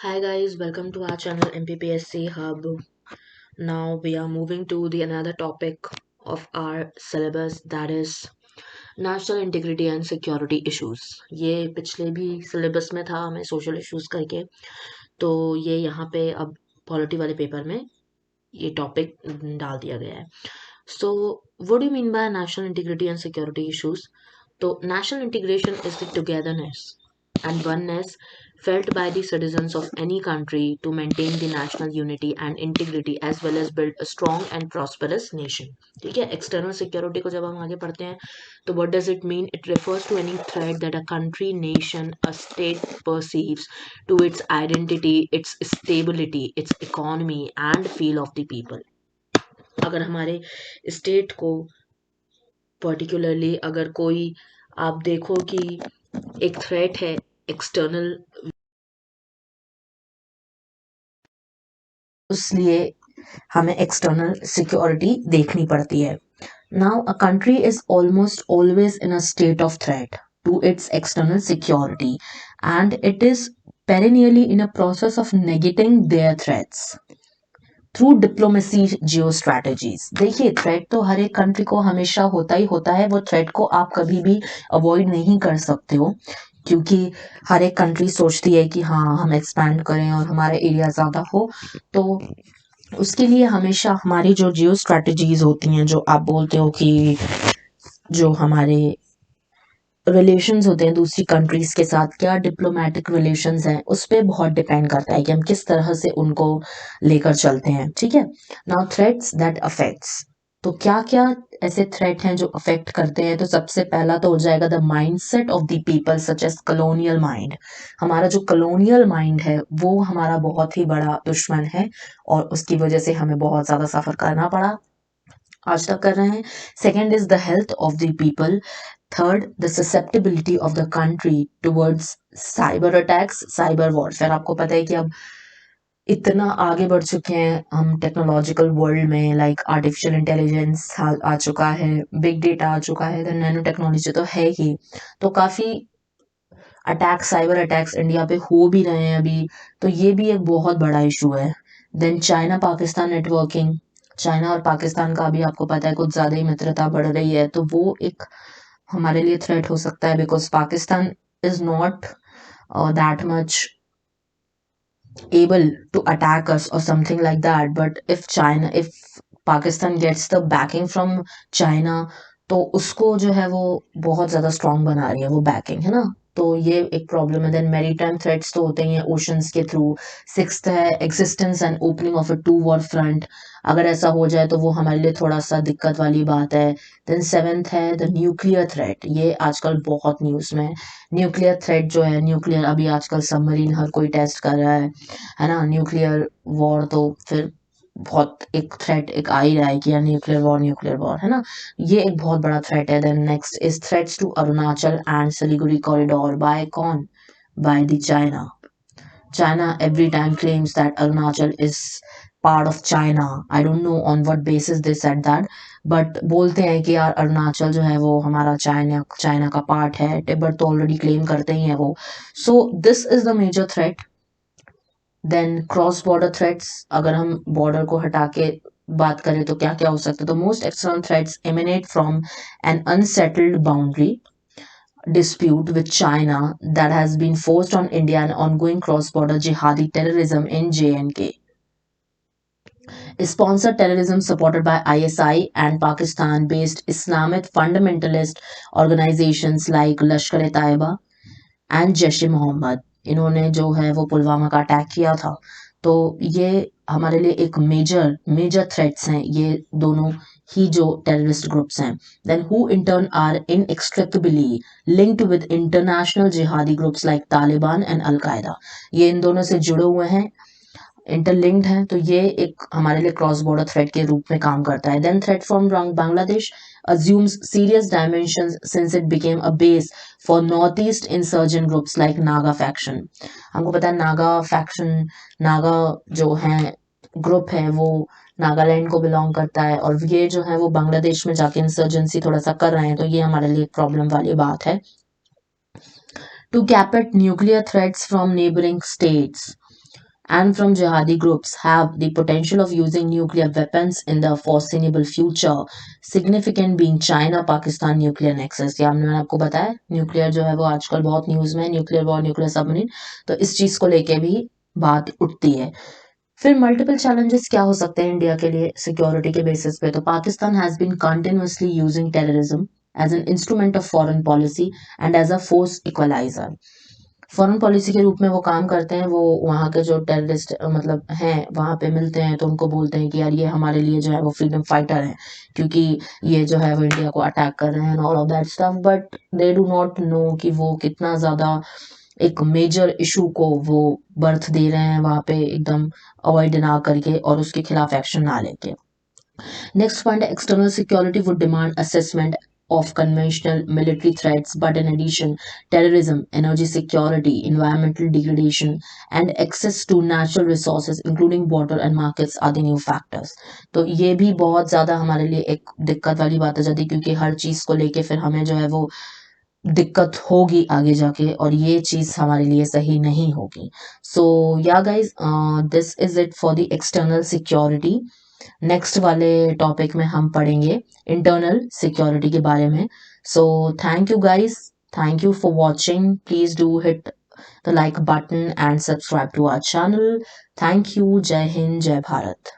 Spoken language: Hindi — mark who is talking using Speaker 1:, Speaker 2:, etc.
Speaker 1: Hi guys, welcome to our channel MPPSC Hub. Now we are moving to the another topic of our syllabus, that is national integrity and security issues. ये पिछले भी syllabus में था हमें social issues करके, तो ये यहाँ पे अब पॉलिटी वाले पेपर में ये टॉपिक डाल दिया गया है. So what do you mean by national integrity and security issues? तो national integration is the togetherness and oneness felt by the citizens of any country to maintain the national unity and integrity as well as build a strong and prosperous nation. ठीक है, एक्सटर्नल सिक्योरिटी को जब हम आगे पढ़ते हैं तो what does it mean? It refers to any threat that a country, nation, a state perceives to its identity, its stability, its economy and feel of the people. अगर हमारे स्टेट को पर्टिकुलरली अगर कोई आप देखो कि एक थ्रेट है एक्सटर्नल, इसलिए हमें एक्सटर्नल सिक्योरिटी देखनी पड़ती है. Now a country is almost always in a state of threat to its external security and it is perennially in a process of negating their threats through diplomacy geo strategies. देखिए, थ्रेट तो हर एक कंट्री को हमेशा होता ही होता है. वो थ्रेट को आप कभी भी अवॉइड नहीं कर सकते हो, क्योंकि हर एक कंट्री सोचती है कि हाँ हम एक्सपैंड करें और हमारा एरिया ज़्यादा हो. तो उसके लिए हमेशा हमारी जो जियो स्ट्रैटेजीज होती हैं, जो आप बोलते हो कि जो हमारे रिलेशंस होते हैं दूसरी कंट्रीज के साथ, क्या डिप्लोमेटिक रिलेशंस हैं, उस पर बहुत डिपेंड करता है कि हम किस तरह से उनको लेकर चलते हैं. ठीक है. नाउ थ्रेट्स दैट अफेक्ट्स, तो क्या क्या ऐसे थ्रेट हैं जो अफेक्ट करते हैं. तो सबसे पहला तो हो जाएगा the mindset of the people such as colonial mind. हमारा जो कलोनियल माइंड है वो हमारा बहुत ही बड़ा दुश्मन है और उसकी वजह से हमें बहुत ज्यादा सफर करना पड़ा, आज तक कर रहे हैं. Second is the health of the people. Third, the susceptibility of the country towards cyber attacks, cyber warfare. आपको पता है कि अब इतना आगे बढ़ चुके हैं हम टेक्नोलॉजिकल वर्ल्ड में, लाइक आर्टिफिशियल इंटेलिजेंस आ चुका है, बिग डेटा आ चुका है, नैनो टेक्नोलॉजी तो है ही. तो काफी अटैक्स, साइबर अटैक्स इंडिया पे हो भी रहे हैं अभी. तो ये भी एक बहुत बड़ा इशू है. Then China Pakistan networking. China और पाकिस्तान का अभी आपको पता है कुछ ज्यादा ही मित्रता बढ़ रही है, तो वो एक हमारे लिए थ्रेट हो सकता है, because Pakistan is not that much able to attack us or something like that. But if Pakistan gets the backing from China, तो उसको जो है वो बहुत ज्यादा स्ट्रांग बना रही है वो बैकिंग, है ना. तो ये एक प्रॉब्लम है. देन मैरीटाइम थ्रेट्स तो होते ही हैं ओशंस के थ्रू. सिक्स्थ है existence and opening of a two war front. अगर ऐसा हो जाए तो वो हमारे लिए थोड़ा सा दिक्कत वाली बात है. देन सेवेंथ है द न्यूक्लियर थ्रेट. ये आजकल बहुत न्यूज में. न्यूक्लियर थ्रेट जो है, न्यूक्लियर अभी आजकल सबमरीन हर कोई टेस्ट कर रहा है ना. न्यूक्लियर वॉर तो फिर बहुत एक थ्रेट एक आ ही रहा है कि यार न्यूक्लियर वॉर है ना. ये एक बहुत बड़ा थ्रेट है. Then next is threats to Arunachal and Siliguri corridor. By कौन? By the China. China every time claims that Arunachal is part of China. I don't know on what basis they said that, but बोलते हैं कि यार अरुणाचल जो है वो हमारा चाइना का पार्ट है. तिब्बत तो ऑलरेडी क्लेम करते ही हैं वो. So this is the major threat. Then cross border threats, अगर हम बॉर्डर को हटा के बात करें तो क्या क्या हो सकता है. तो most external threats emanate from an unsettled boundary dispute with China that has been forced on India and ongoing cross-border jihadi terrorism in J&K. Sponsored terrorism supported by ISI and Pakistan-based Islamic fundamentalist organizations like Lashkar-e-Taiba and Jaish-e-Mohammed. इन्होंने जो है वो पुलवामा का अटैक किया था. तो ये हमारे लिए एक मेजर थ्रेट्स हैं ये दोनों ही जो टेररिस्ट ग्रुप्स हैं. Then who in turn are inextricably linked with international jihadi groups like Taliban and al-Qaeda. ये इन दोनों से जुड़े हुए हैं, इंटरलिंक्ड है. तो ये एक हमारे लिए क्रॉस बॉर्डर थ्रेट के रूप में काम करता है. Then threat from Bangladesh assumes serious dimensions since it became a base for northeast insurgent groups like Naga faction. हमको पता है नागा फैक्शन, नागा जो है ग्रुप है वो नागालैंड को बिलोंग करता है और ये जो है वो बांग्लादेश में जाके इंसर्जेंसी थोड़ा सा कर रहे हैं. तो ये हमारे लिए प्रॉब्लम वाली बात है. To cap it, nuclear threats from neighboring states. and from jihadi groups have the potential of using nuclear weapons in the foreseeable future. Significant being China Pakistan nuclear nexus. या मैंने आपको बताया न्यूक्लियर जो है वो आजकल बहुत न्यूज में, न्यूक्लियर वॉर, न्यूक्लियर सबमरीन, तो इस चीज को लेके भी बात उठती है। फिर मल्टीपल चैलेंजेस क्या हो सकते हैं इंडिया के लिए सिक्योरिटी के बेसिस पे, तो Pakistan has been continuously using terrorism as an instrument of foreign policy and as a force equaliser. Foreign policy के रूप में वो काम करते हैं, वो वहाँ के जो टेररिस्ट मतलब हैं वहाँ पे मिलते हैं तो उनको बोलते हैं कि यार ये हमारे लिए जो है वो फ्रीडम फाइटर हैं, क्योंकि ये जो है वो इंडिया को अटैक कर रहे हैं all of that stuff, but they do not know कि वो कितना ज़्यादा एक मेजर इशू को वो बर्थ दे रहे हैं वहाँ पे, एकदम अवॉइड ना करके और उसके खिलाफ एक्शन ना लेके। Next point, external security would demand assessment of conventional military threats, but in addition, terrorism, energy security, environmental degradation, and access to natural resources, including water and markets, are the new factors. तो ये भी बहुत ज़्यादा हमारे लिए एक दिक्कत वाली बात हो जाती है, क्योंकि हर चीज़ को लेके फिर हमें जो है वो दिक्कत होगी आगे जाके, और ये चीज़ हमारे लिए सही नहीं होगी। So yeah guys, this is it for the external security. Next वाले टॉपिक में हम पढ़ेंगे इंटरनल सिक्योरिटी के बारे में। So thank you guys, thank you for watching, please do hit the like button and subscribe to our channel. Thank you, Jai Hind, जय भारत।